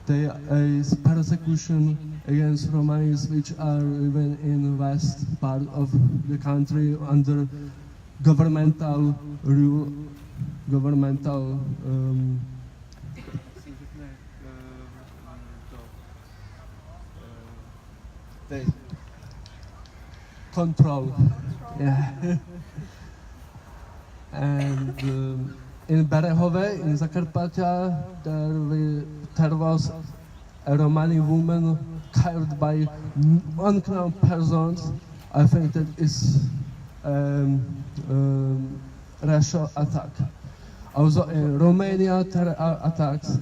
there is persecution against Romanis which are living in west part of the country under governmental rule, governmental control. Yeah. And in Berehove, in Zakarpattia, there was a Romani woman killed by unknown persons. I think that is Russia attack. Also in Romania, there are attacks,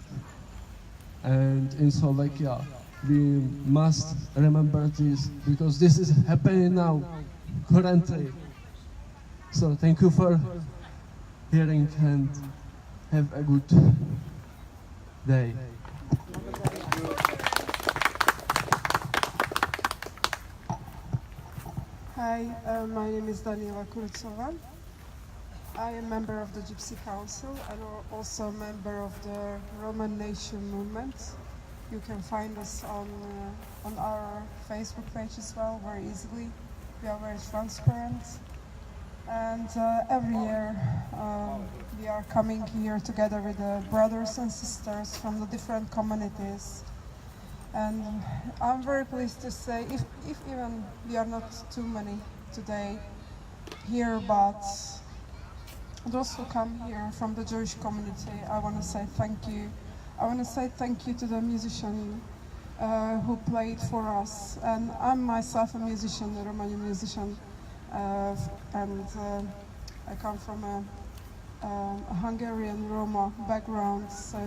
and in Slovakia. We must remember this, because this is happening now, currently. So thank you for hearing, and have a good day. Hi, my name is Daniela Kurcova. I am a member of the Gypsy Council and also a member of the Roman Nation movement. You can find us on our Facebook page as well, very easily. We are very transparent. And every year we are coming here together with the brothers and sisters from the different communities. And I'm very pleased to say, if even we are not too many today here, but those who come here from the Jewish community, I want to say thank you. I want to say thank you to the musician who played for us. And I'm myself a musician, a Romani musician, and I come from a Hungarian Roma background, so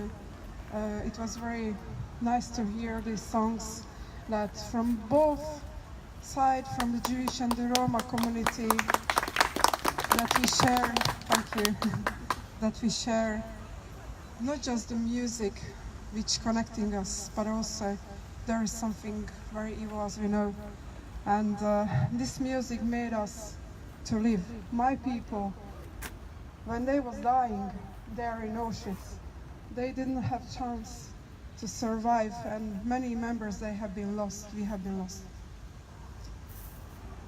it was very nice to hear these songs that from both sides, from the Jewish and the Roma community, that we share, thank you, that we share not just the music which connecting us, but also there is something very evil, as we know. And this music made us to live. My people, when they was dying there in Auschwitz, they didn't have chance to survive, and many members, they have been lost, we have been lost.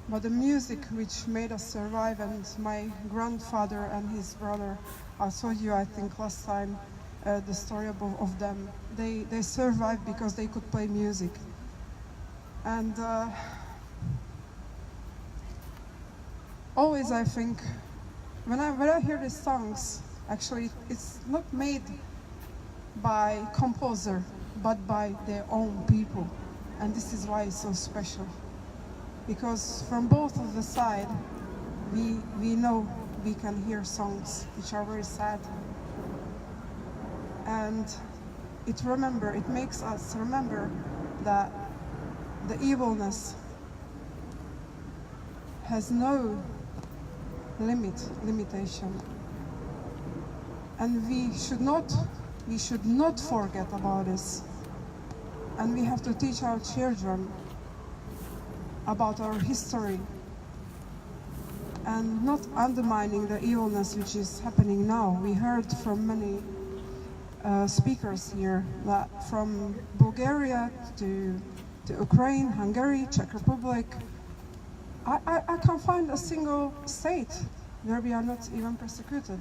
but the music which made us survive. And my grandfather and his brother, I told you, I think last time, the story of them. They survived because they could play music. And always I think, when I hear these songs, actually it's not made by composer, but by their own people. And this is why it's so special. Because from both of the side, we know we can hear songs which are very sad. And it makes us remember that the evilness has no limitation. And we should not forget about this. And we have to teach our children about our history and not undermining the evilness which is happening now. We heard from many speakers here that from Bulgaria to Ukraine, Hungary, Czech Republic, I can't find a single state where we are not even persecuted.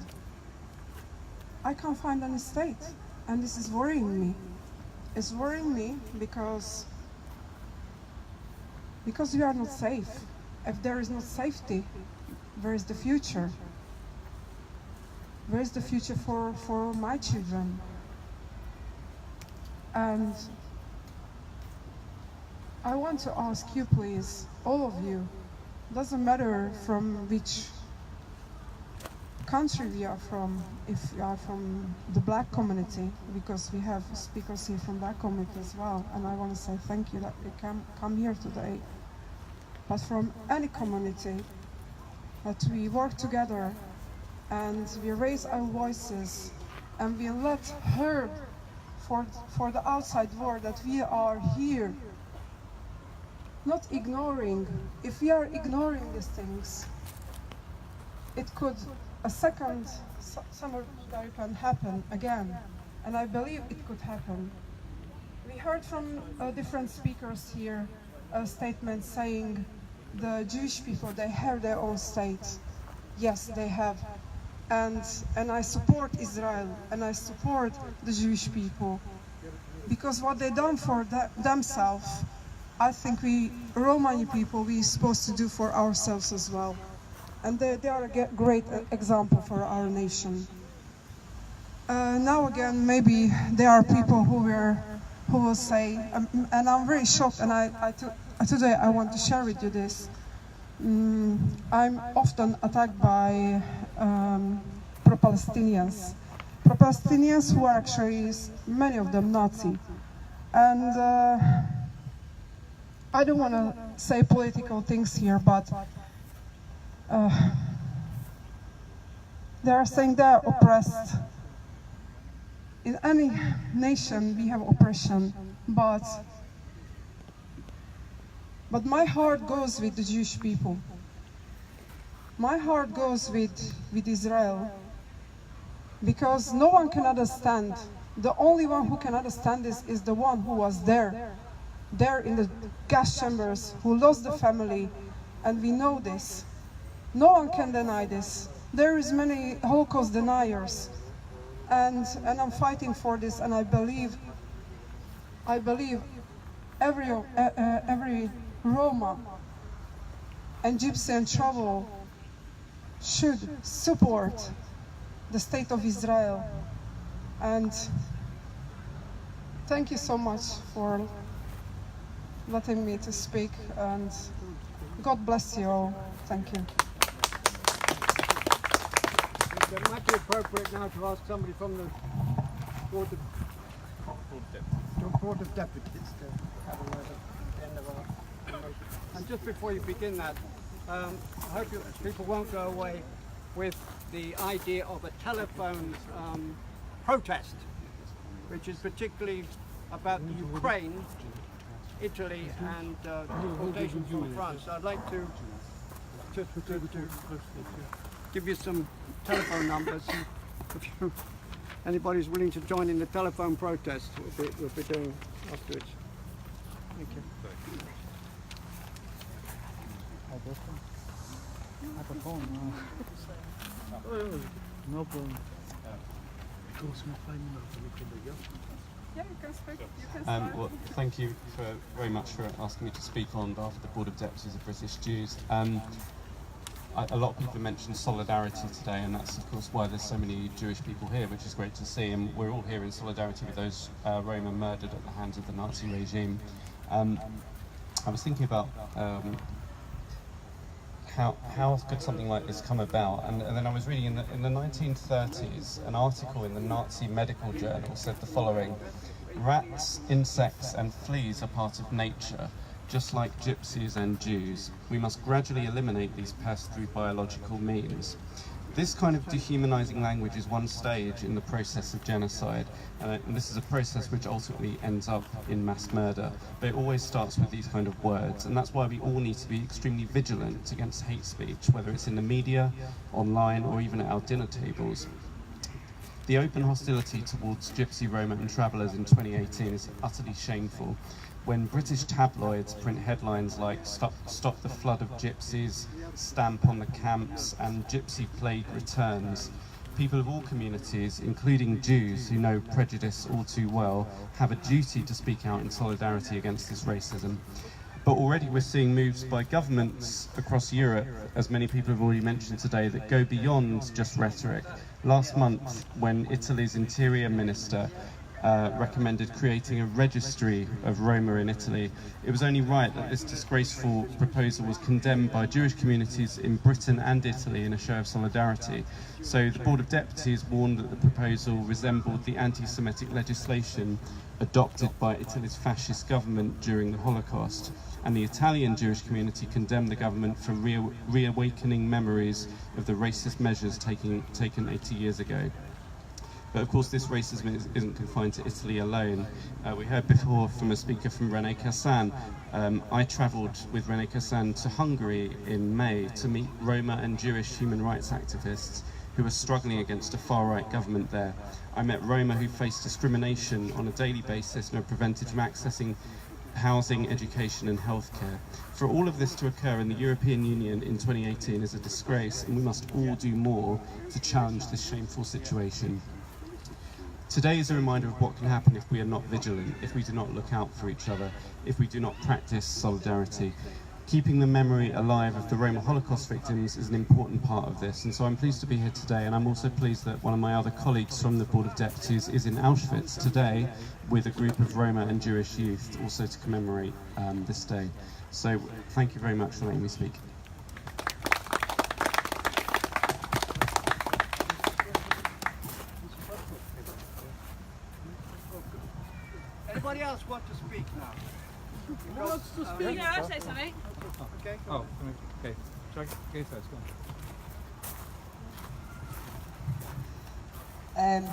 I can't find any state, and this is worrying me. It's worrying me because we are not safe. If there is no safety, where is the future? Where is the future for my children? And I want to ask you, please, all of you, doesn't matter from which country we are from, if we are from the black community, because we have speakers here from black community as well, and I want to say thank you that you can come here today. But from any community, that we work together and we raise our voices and we let heard for the outside world that we are here, not ignoring. If we are ignoring these things, it could a second summer can happen again, and I believe it could happen. We heard from different speakers here a statement saying the Jewish people, they have their own state. Yes, they have. And I support Israel, and I support the Jewish people, because what they done for themselves, I think we Romani people, we're supposed to do for ourselves as well. And they are a great example for our nation. Now again, maybe there are people who will say, and I'm very shocked, and today I want to share with you this. I'm often attacked by pro-Palestinians. Pro-Palestinians who are actually, many of them, Nazi. And I don't want to say political things here, but they are saying they are oppressed. In any nation we have oppression, but my heart goes with the Jewish people. My heart goes with Israel, because no one can understand. The only one who can understand this is the one who was there in the gas chambers, who lost the family, and we know this. No one can deny this. There is many Holocaust deniers, and I'm fighting for this, and I believe every Roma and Gypsy and Travel should support the state of Israel. And thank you so much for letting me to speak, and God bless you all. Thank you. It might be appropriate now to ask somebody from the Board of Deputies to have a word at the end of our motion. And just before you begin that, I hope people won't go away with the idea of a telephone protest, which is particularly about the Ukraine, Italy, and deportation from France. So I'd like to give you some telephone numbers. If anybody's willing to join in the telephone protest, we'll be doing afterwards. Thank you. No problem. Yeah, you can speak. You can start. Well, thank you very much for asking me to speak on behalf of the Board of Deputies of British Jews. A lot of people have mentioned solidarity today, and that's of course why there's so many Jewish people here, which is great to see, and we're all here in solidarity with those Roma murdered at the hands of the Nazi regime. I was thinking about how could something like this come about, and then I was reading in the 1930s an article in the Nazi medical journal said the following: rats, insects and fleas are part of nature, just like gypsies and Jews. We must gradually eliminate these pests through biological means. This kind of dehumanizing language is one stage in the process of genocide, and this is a process which ultimately ends up in mass murder. But it always starts with these kind of words, and that's why we all need to be extremely vigilant against hate speech, whether it's in the media, online, or even at our dinner tables. The open hostility towards Gypsy, Roma and travellers in 2018 is utterly shameful. When British tabloids print headlines like "Stop the flood of gypsies," "Stamp on the camps," and "Gypsy plague returns," people of all communities, including Jews who know prejudice all too well, have a duty to speak out in solidarity against this racism. But already we're seeing moves by governments across Europe, as many people have already mentioned today, that go beyond just rhetoric. Last month, when Italy's Interior Minister recommended creating a registry of Roma in Italy, it was only right that this disgraceful proposal was condemned by Jewish communities in Britain and Italy in a show of solidarity. So the Board of Deputies warned that the proposal resembled the anti-Semitic legislation adopted by Italy's fascist government during the Holocaust, and the Italian Jewish community condemned the government for reawakening memories of the racist measures taken 80 years ago. But of course this racism isn't confined to Italy alone. We heard before from a speaker from René Cassin. I travelled with René Cassin to Hungary in May to meet Roma and Jewish human rights activists who were struggling against a far-right government there. I met Roma who face discrimination on a daily basis and are prevented from accessing housing, education and healthcare. For all of this to occur in the European Union in 2018 is a disgrace, and we must all do more to challenge this shameful situation. Today is a reminder of what can happen if we are not vigilant, if we do not look out for each other, if we do not practice solidarity. Keeping the memory alive of the Roma Holocaust victims is an important part of this, and so I'm pleased to be here today, and I'm also pleased that one of my other colleagues from the Board of Deputies is in Auschwitz today with a group of Roma and Jewish youth also to commemorate this day. So thank you very much for letting me speak. Anybody else want to speak now? Who wants to speak? Yeah, I'll say something. Okay. Oh, okay. Shall I go first? Go on.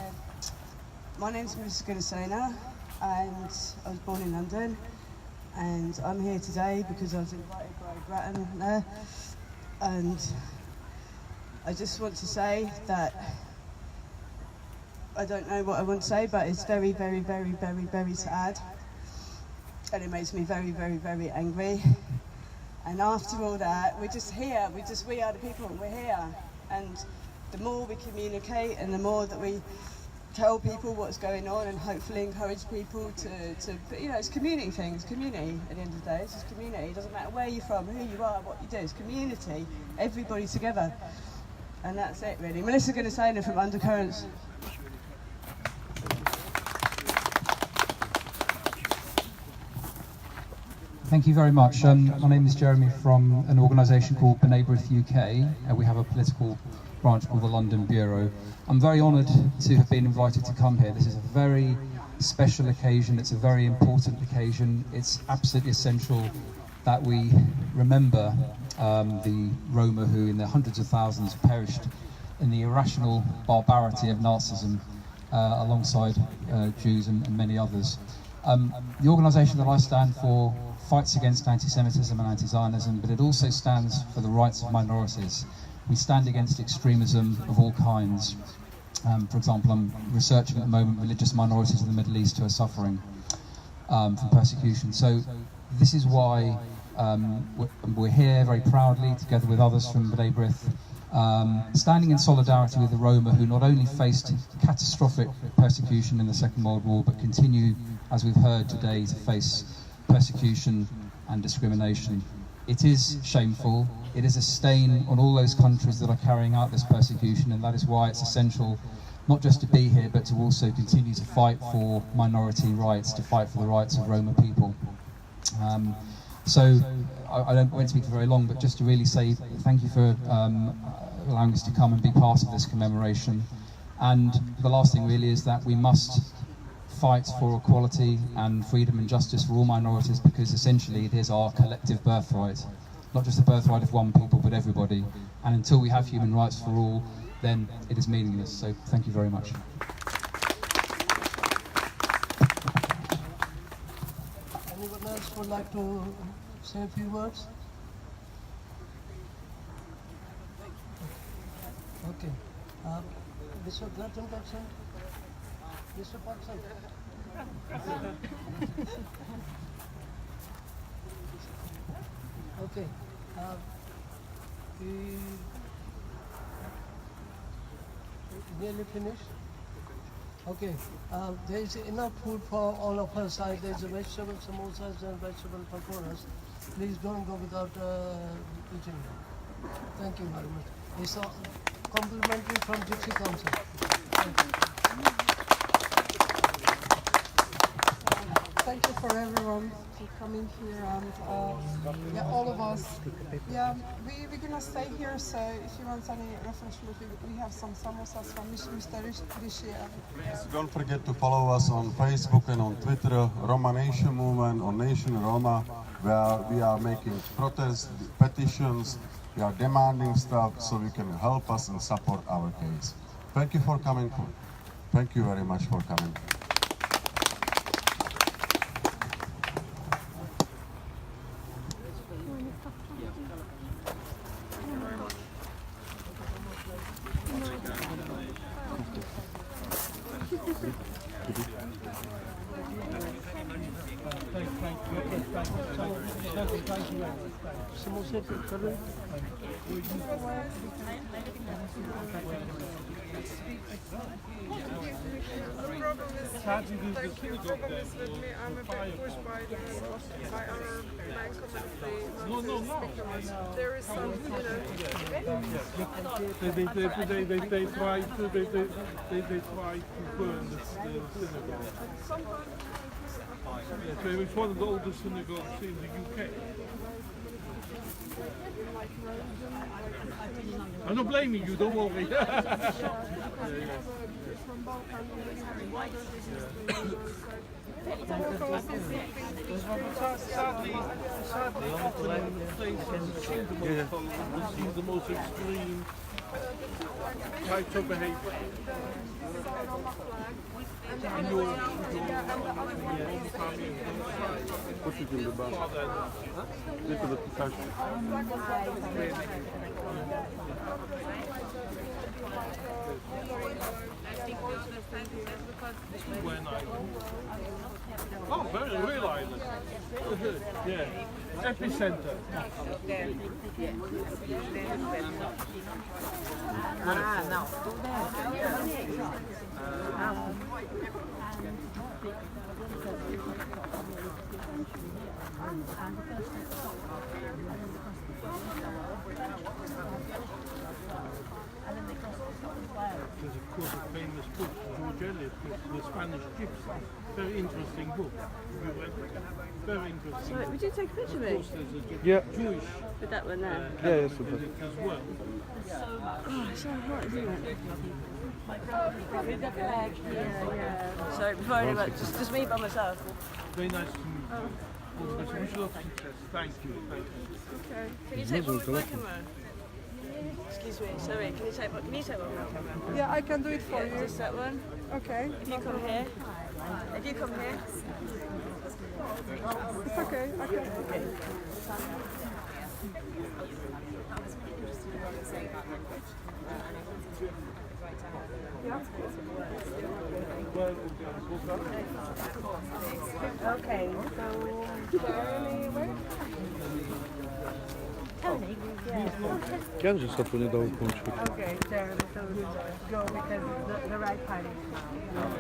My name's Mrs. Gunnasena, and I was born in London, and I'm here today because I was invited by Grattan there, and I just want to say that I don't know what I want to say, but it's very, very, very, very, very sad, and it makes me very, very, very angry. And after all that, we're just here, we are the people, we're here, and the more we communicate and the more that we tell people what's going on and hopefully encourage people to you know, it's community things, community at the end of the day, it's just community. It doesn't matter where you're from, who you are, what you do, it's community, everybody together. And that's it really. Melissa Gunnasena from Undercurrents. Thank you very much. My name is Jeremy from an organisation called B'nai B'rith UK. We have a political branch called the London Bureau. I'm very honoured to have been invited to come here. This is a very special occasion, it's a very important occasion. It's absolutely essential that we remember the Roma who in their hundreds of thousands perished in the irrational barbarity of Nazism alongside Jews and many others. The organisation that I stand for fights against anti-Semitism and anti-Zionism, but it also stands for the rights of minorities. We stand against extremism of all kinds. For example, I'm researching at the moment religious minorities in the Middle East who are suffering from persecution. So this is why We're here very proudly, together with others from B'nai B'rith, standing in solidarity with the Roma, who not only faced catastrophic persecution in the Second World War, but continue, as we've heard today, to face persecution and discrimination. It is shameful. It is a stain on all those countries that are carrying out this persecution, and that is why it's essential not just to be here, but to also continue to fight for minority rights, to fight for the rights of Roma people. So I won't speak for very long, but just to really say thank you for allowing us to come and be part of this commemoration. And the last thing really is that we must fight for equality and freedom and justice for all minorities, because essentially it is our collective birthright, not just the birthright of one people, but everybody. And until we have human rights for all, then it is meaningless. So thank you very much. Anyone else would like to say a few words? Okay. Mr. Glatton Patson? Mr. Patson? Okay. We nearly finished? Okay. There is enough food for all of us. There is a vegetable samosas and vegetable pakoras. Please don't go without eating them. Thank you very much. It's complimentary from Gypsy Council. Thank you for everyone for coming here, and yeah, all of us. Yeah, we're gonna stay here, so if you want any refreshment, we have some samosas from Mr. Rishi. Please don't forget to follow us on Facebook and on Twitter, Roma Nation Movement, on Nation Roma, where we are making protests, petitions, we are demanding stuff so we can help us and support our case. Thank you for coming. Thank you very much for coming. The problem is with me, I'm a bit pushed by our main community. Because there is some, They try to burn the synagogue. Yeah, so it's one of the oldest synagogues in the UK. I'm not blaming you, don't worry. Sadly, the most extreme types of behavior. And your family. What's it in the back? Look at the percussion. Oh, very real island. Yeah. Epicenter. There's of course a famous book, George Eliot, The Spanish Gypsy. Very interesting book. You read it? Very interesting. Sorry, would you take a picture of me? Of course, there's a Yeah. Jewish With that one there? Yeah, super. in it as well. Oh, it's so hot, isn't it? Yeah. Sorry, before I do just me by myself. Very nice to meet you. All the best. Wish you lots of success. Thank you. Thank you. Okay. Can you take one with my camera? Excuse me, sorry, can you take one with my camera? Yeah, I can do it for you. Just that one. Okay. If you come here. If you come here. It's okay. I can. Okay. Okay, so Jeremy, where? Jak, że statu nie dało kończyć? Okay, Jeremy, so go because the right party is now.